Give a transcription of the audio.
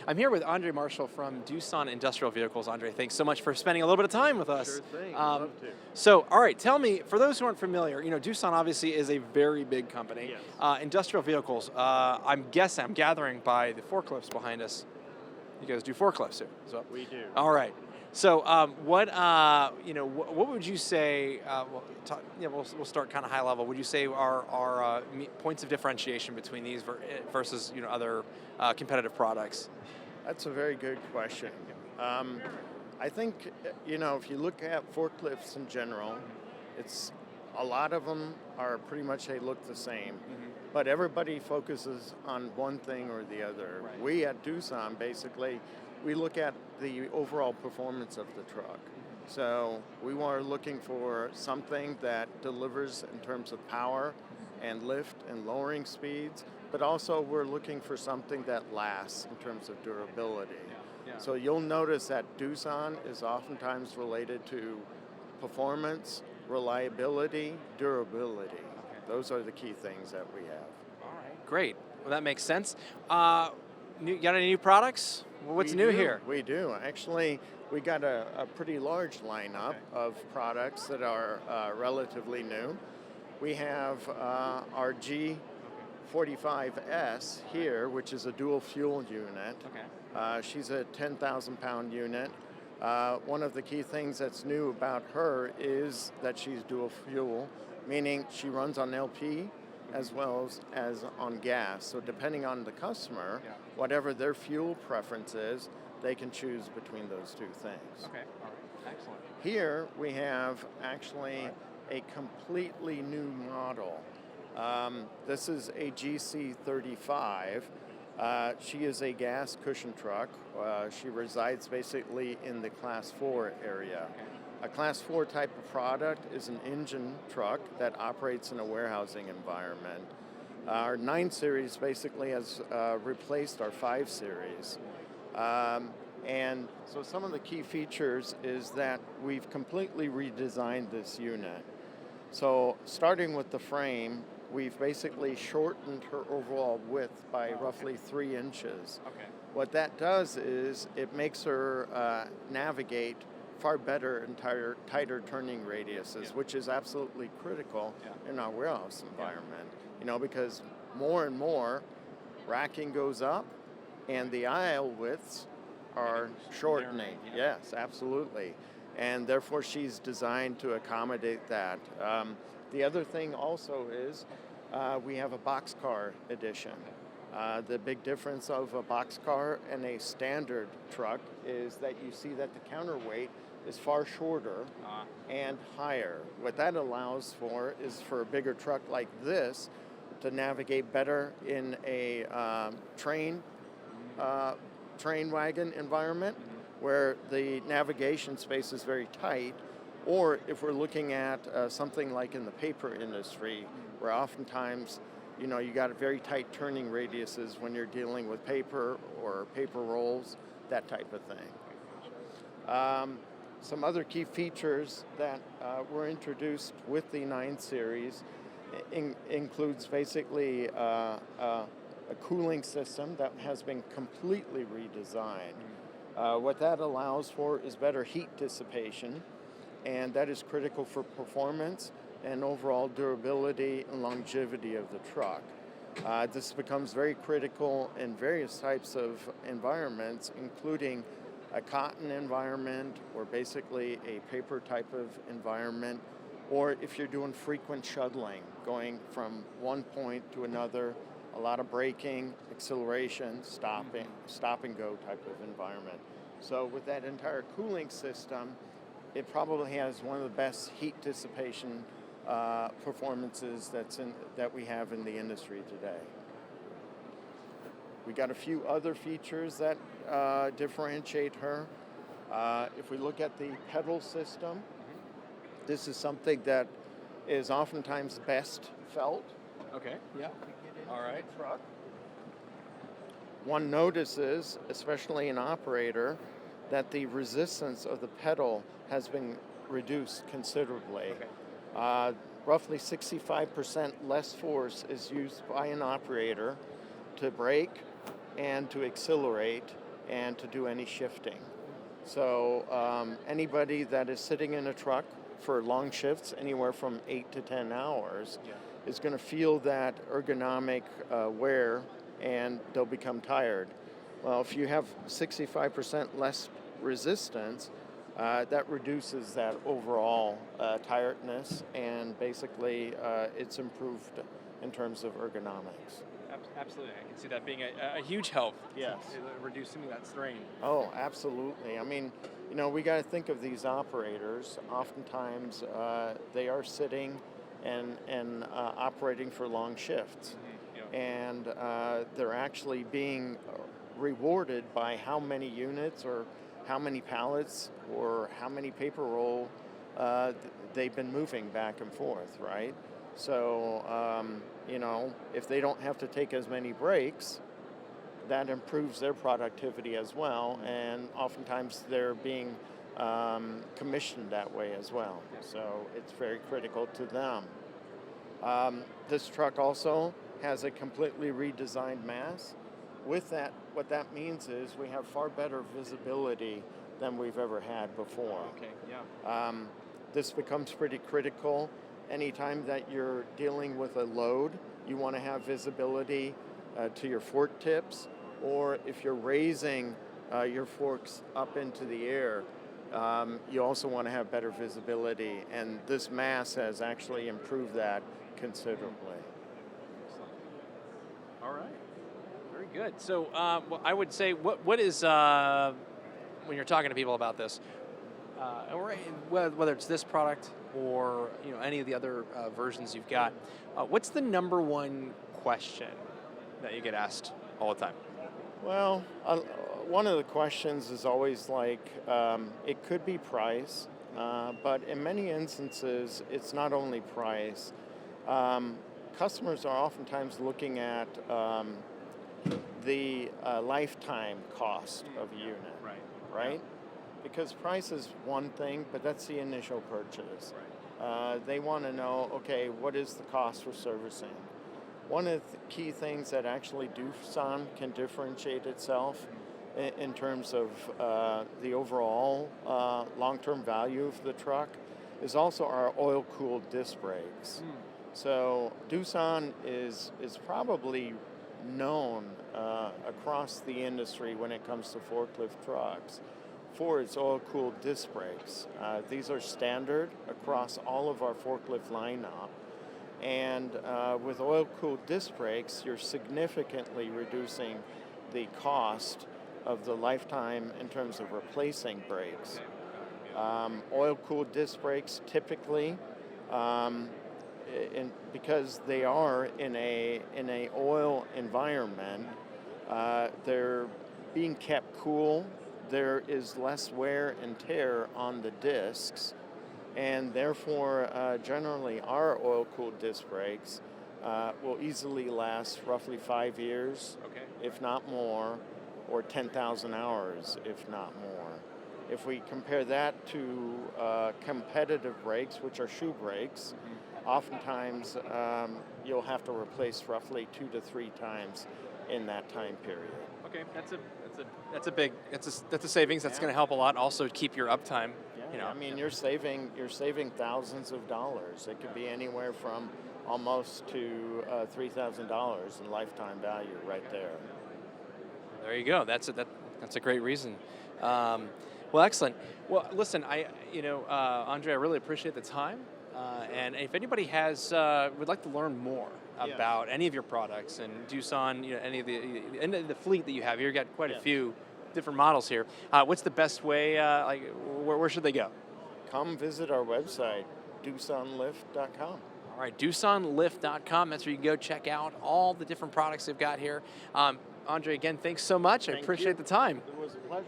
I'm here with Andre Marshall from Doosan Industrial Vehicles. Andre, thanks so much for spending a little bit of time with us. Sure thing, I'd love to. So, all right, tell me, for those who aren't familiar, Doosan obviously is a very big company. Yes. Industrial vehicles, I'm gathering by the forklifts behind us. You guys do forklifts here. So. We do. All right. So, what would you say? We'll start kind of high level. Would you say are points of differentiation between these versus other competitive products? That's a very good question. I think if you look at forklifts in general, it's a lot of them are pretty much they look the same, but everybody focuses on one thing or the other. Right. We at Doosan basically we look at the overall performance of the truck. So we are looking for something that delivers in terms of power and lift and lowering speeds, but also we're looking for something that lasts in terms of durability. Yeah. So you'll notice that Doosan is oftentimes related to performance, reliability, durability. Okay. Those are the key things that we have. All right, great. Well, that makes sense. Got any new products? What's new here? We do. Actually, we got a pretty large lineup of products that are relatively new. We have our G45S here, which is a dual fuel unit. Okay. She's a 10,000 pound unit. One of the key things that's new about her is that she's dual fuel, meaning she runs on LP as well as on gas. So depending on the customer, whatever their fuel preference is, they can choose between those two things. Okay, all right, excellent. Here we have actually a completely new model. This is a GC35. She is a gas cushion truck. She resides basically in the Class 4 area. Okay. A Class 4 type of product is an engine truck that operates in a warehousing environment. Our 9 Series basically has replaced our 5 Series. And so some of the key features is that we've completely redesigned this unit. So starting with the frame, we've basically shortened her overall width by roughly 3 inches. Okay. What that does is it makes her navigate far better and tighter turning radiuses, which is absolutely critical in our warehouse environment. Because more and more racking goes up and the aisle widths are shortening. Yes, absolutely. And therefore she's designed to accommodate that. The other thing also is we have a Boxcar edition. The big difference of a Boxcar and a standard truck is that you see that the counterweight is far shorter and higher. What that allows for is for a bigger truck like this to navigate better in a train wagon environment where the navigation space is very tight, or if we're looking at something like in the paper industry, where oftentimes you got very tight turning radiuses when you're dealing with paper or paper rolls, that type of thing. Some other key features that were introduced with the 9 Series includes basically a cooling system that has been completely redesigned. What that allows for is better heat dissipation, and that is critical for performance and overall durability and longevity of the truck. This becomes very critical in various types of environments, including a cotton environment or basically a paper type of environment, or if you're doing frequent shuttling, going from one point to another, a lot of braking, acceleration, stopping, stop and go type of environment. So with that entire cooling system, it probably has one of the best heat dissipation performances that we have in the industry today. We got a few other features that differentiate her. If we look at the pedal system, this is something that is oftentimes best felt. Okay. Yeah. All right. Truck. One notices, especially an operator, that the resistance of the pedal has been reduced considerably. Okay. Roughly 65% less force is used by an operator to brake and to accelerate and to do any shifting. So anybody that is sitting in a truck for long shifts, anywhere from 8 to 10 hours, is going to feel that ergonomic wear, and they'll become tired. Well, if you have 65% less resistance, that reduces that overall tiredness, and basically it's improved in terms of ergonomics. Absolutely, I can see that being a huge help. Yes. Reducing that strain. Oh, absolutely. I mean, we got to think of these operators. Oftentimes, they are sitting and operating for long shifts, and they're actually being rewarded by how many units or how many pallets or how many paper roll they've been moving back and forth, right? So, if they don't have to take as many breaks, that improves their productivity as well, and oftentimes they're being commissioned that way as well. So it's very critical to them. This truck also has a completely redesigned mass. With that, what that means is we have far better visibility than we've ever had before. Okay, yeah. This becomes pretty critical. Anytime that you're dealing with a load, you want to have visibility to your fork tips, or if you're raising your forks up into the air, you also want to have better visibility, and this mass has actually improved that considerably. All right, very good. So well, I would say, what is, when you're talking to people about this, or whether it's this product or any of the other versions you've got, what's the number one question that you get asked all the time? Well, one of the questions is always like, it could be price, but in many instances, it's not only price. Customers are oftentimes looking at the lifetime cost of a unit, right? Because price is one thing, but that's the initial purchase. They want to know, okay, what is the cost for servicing? One of the key things that actually Doosan can differentiate itself in terms of the overall long-term value of the truck is also our oil-cooled disc brakes. So Doosan is probably known across the industry when it comes to forklift trucks for its oil-cooled disc brakes. These are standard across all of our forklift lineup. And with oil-cooled disc brakes, you're significantly reducing the cost of the lifetime in terms of replacing brakes. Oil-cooled disc brakes typically, because they are in a oil environment, they're being kept cool. There is less wear and tear on the discs, and therefore, generally, our oil-cooled disc brakes will easily last roughly 5 years, if not more, or 10,000 hours, if not more. If we compare that to competitive brakes, which are shoe brakes, oftentimes you'll have to replace roughly 2 to 3 times in that time period. Okay, that's a savings. That's going to help a lot. Also, keep your uptime. I mean, you're saving thousands of dollars. It could be anywhere from almost to $3,000 in lifetime value right there. There you go. That's a great reason. Well, excellent. Well, listen, Andre, I really appreciate the time. And if anybody would like to learn more about any of your products and Doosan, any of the fleet that you have, you've got quite a few different models here. What's the best way? Where should they go? Come visit our website, DoosanLift.com. All right, DoosanLift.com. That's where you can go check out all the different products they've got here. Andre, again, thanks so much. I appreciate the time. It was a pleasure.